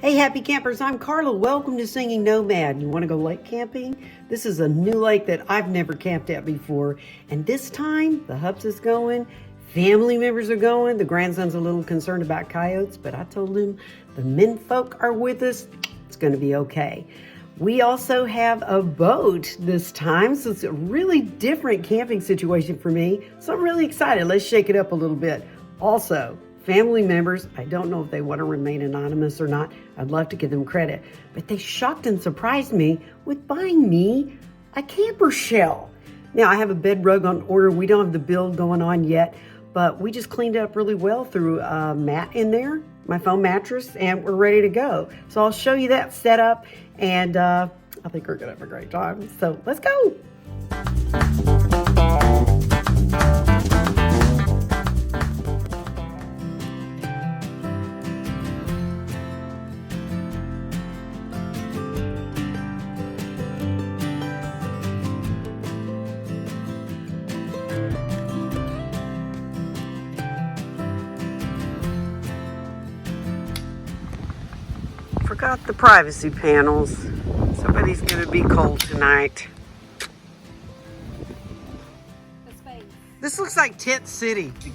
Hey, happy campers, I'm Carla. Welcome to Singing Nomad. You want to go lake camping? This is a new lake that I've never camped at before. And this time, the hubs is going, family members are going. The grandson's a little concerned about coyotes, but I told him the men folk are with us. It's going to be okay. We also have a boat this time, so it's a really different camping situation for me. So I'm really excited. Let's shake it up a little bit. Also, family members, I don't know if they want to remain anonymous or not. I'd love to give them credit, but they shocked and surprised me with buying me a camper shell. Now I have a bed rug on order. We don't have the build going on yet, but we just cleaned it up really well through a mat in there, my foam mattress, and we're ready to go. So I'll show you that setup, and I think we're gonna have a great time. So let's go. Forgot the privacy panels. Somebody's gonna be cold tonight. This looks like Tent City. It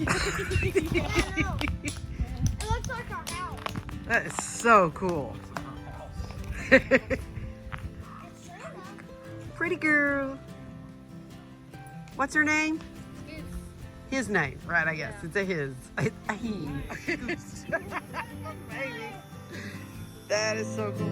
looks like our house. That is so cool. Pretty girl. What's her name? Goose. His name, right? I guess it's a his. A he. Maybe. That is so cool.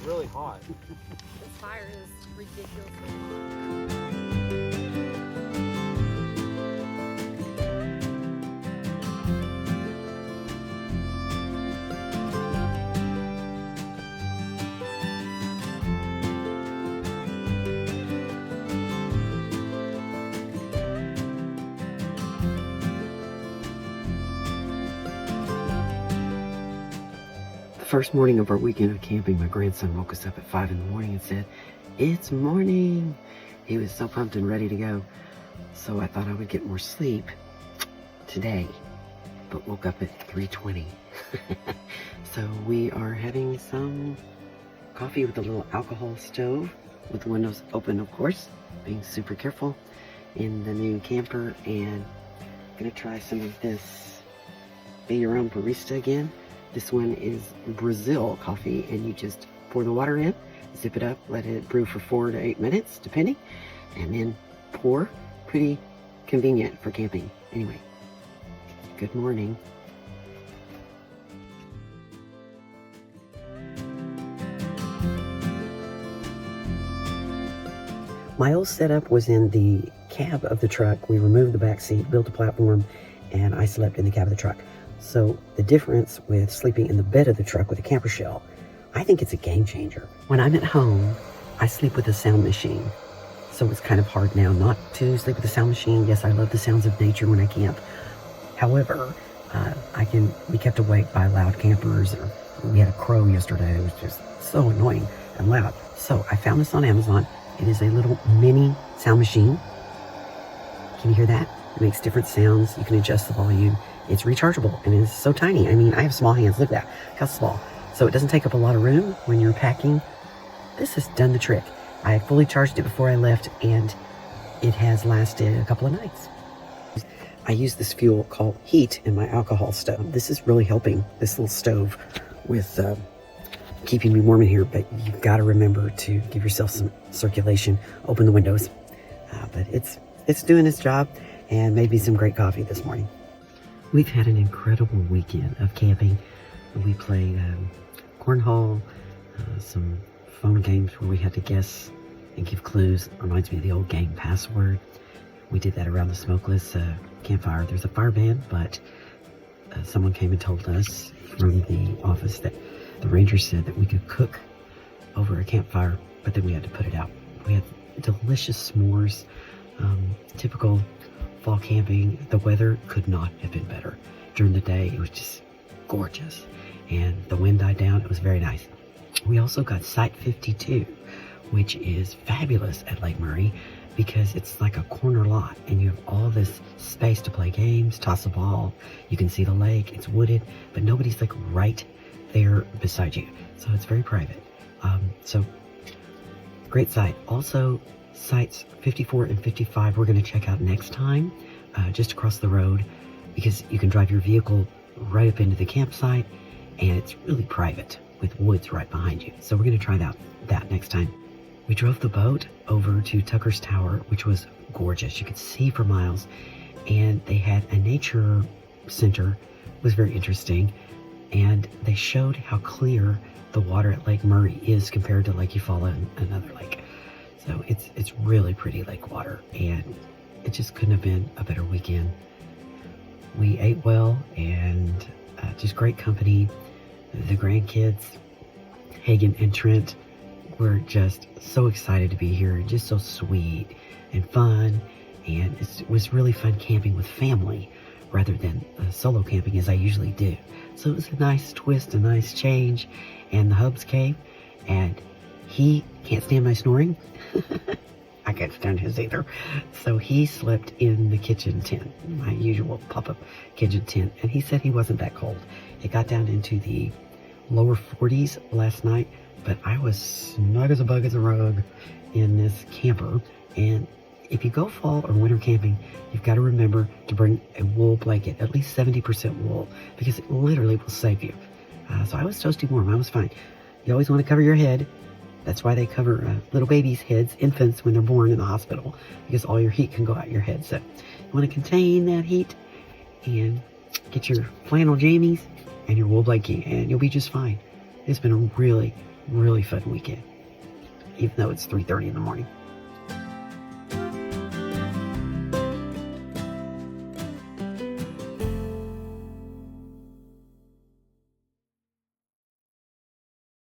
really hot. This fire is ridiculously hot. The first morning of our weekend of camping, my grandson woke us up at 5 in the morning and said, "It's morning." He was so pumped and ready to go. So I thought I would get more sleep today, but woke up at 3:20. So we are having some coffee with a little alcohol stove with the windows open, of course, being super careful in the new camper, and gonna try some of this Be Your Own Barista again. This one is Brazil coffee, and you just pour the water in, zip it up, let it brew for 4 to 8 minutes, depending, and then pour. Pretty convenient for camping. Anyway, good morning. My old setup was in the cab of the truck. We removed the back seat, built a platform, and I slept in the cab of the truck. So the difference with sleeping in the bed of the truck with a camper shell, I think it's a game changer. When I'm at home, I sleep with a sound machine. So it's kind of hard now not to sleep with a sound machine. Yes, I love the sounds of nature when I camp. However, I can be kept awake by loud campers. We had a crow yesterday. It was just so annoying and loud. So I found this on Amazon. It is a little mini sound machine. Can you hear that? It makes different sounds. You can adjust the volume. It's rechargeable and it's so tiny. I mean, I have small hands. Look at that. How small. So it doesn't take up a lot of room when you're packing. This has done the trick. I fully charged it before I left, and it has lasted a couple of nights. I use this fuel called Heet in my alcohol stove. This is really helping, this little stove, with keeping me warm in here, but you've got to remember to give yourself some circulation, open the windows. But it's doing its job, and made me some great coffee this morning. We've had an incredible weekend of camping. We played cornhole, some phone games where we had to guess and give clues. Reminds me of the old game Password. We did that around the smokeless campfire. There's a fire ban, but someone came and told us from the office that the rangers said that we could cook over a campfire, but then we had to put it out. We had delicious s'mores, typical fall camping. The weather could not have been better. During the day, it was just gorgeous, and the wind died down. It was very nice. We also got Site 52, which is fabulous at Lake Murray because it's like a corner lot, and you have all this space to play games, toss a ball. You can see the lake. It's wooded, but nobody's like right there beside you, so it's very private. So great site. Also, sites 54 and 55 we're going to check out next time, just across the road, because you can drive your vehicle right up into the campsite, and it's really private with woods right behind you. So we're going to try that next time. We drove the boat over to Tucker's Tower, which was gorgeous. You could see for miles, and they had a nature center. It was very interesting, and they showed how clear the water at Lake Murray is compared to Lake Eufaula and another lake. So it's really pretty lake water, and it just couldn't have been a better weekend. We ate well, and just great company. The grandkids, Hagen and Trent, were just so excited to be here, just so sweet and fun, and it was really fun camping with family rather than solo camping as I usually do. So it was a nice twist, a nice change, and the hubs came, and he can't stand my snoring. I can't stand his either. So he slept in the kitchen tent, my usual pop-up kitchen tent, and he said he wasn't that cold. It got down into the lower 40s last night, but I was snug as a bug as a rug in this camper. And if you go fall or winter camping, you've got to remember to bring a wool blanket, at least 70% wool, because it literally will save you. So I was toasty warm. I was fine. You always want to cover your head. That's why they cover little babies' heads, infants, when they're born in the hospital, because all your heat can go out your head. So you want to contain that heat and get your flannel jammies and your wool blanket, and you'll be just fine. It's been a really, Really fun weekend, even though it's 3:30 in the morning.